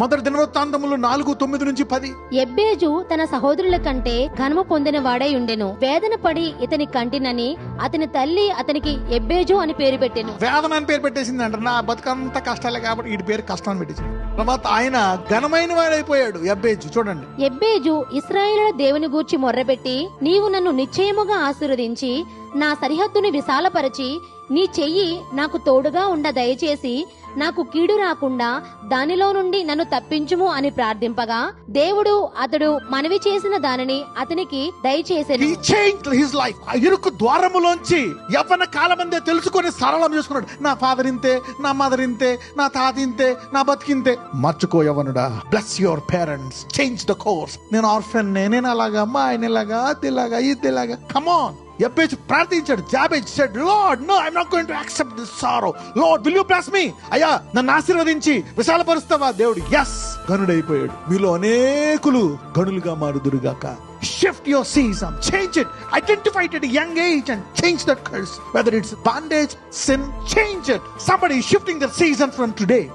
మొదటి దినవృత్తాంతములు 4:9-10. ఎబ్బేజు తన సహోదరుల కంటే ఘనము పొందిన వాడై ఉండెను. వేదన పడి ఇతని కంటినని అతని తల్లి అతనికి ఎబ్బేజు అని పేరు పెట్టెను. వేదన అని పేరు పెట్టేసింది అంట. నా బతుకంతా కష్టాలే కాబట్టి వీడి పేరు కష్టాన్ని పెట్టేసింది. తర్వాత ఆయన ఘనమైన వాడైపోయాడు ఎబ్బేజు. చూడండి, ఎబ్బేజు ఇశ్రాయేలుల దేవుని గూర్చి మొర్రపెట్టి, నీవు నన్ను నిశ్చయముగా ఆశీర్వదించి నా సరిహద్దును విశాలపరచి నీ చెయ్యి నాకు తోడుగా ఉండ దయచేసి నాకు కీడు రాకుండా దానిలో నుండి నన్ను తప్పించుము అని ప్రార్థింపగా దేవుడు అతడు మనవి చేసిన దానిని అతనికి దయచేసెను. He changed his life. ఆ ఇరుకు ద్వారములోంచి యవ్వన కాలమందే తెలుసుకొని సరళం చేసుకున్నాడు. నా ఫాదర్ ఇంతే, నా మదర్ ఇంతే, నా తాత ఇంతే, నా బతికింతే. మర్చుకో యవ్వనుడా. Bless your parents, change the course. నేను ఆర్ఫన్, నేను అలాగా, మా ఆయన ఇలాగా, అదిలాగా, ఇదిలాగా. Come on. ఎబ్బేజు ప్రార్థించాడు. జాబేజ్ said, Lord, no, I'm not going to accept this sorrow. Lord, will you bless me? అయ్యా, నన్ను ఆశీర్వదించి విశాలపరుస్తావా? దేవుడు yes, గనుడైపోయాడు. మీలో అనేకులు గనులుగా మారుదురుగాక. Shift your season, change it, identify it at a young age and change that curse. Whether it's bondage, sin, change it. Somebody is shifting their season from today.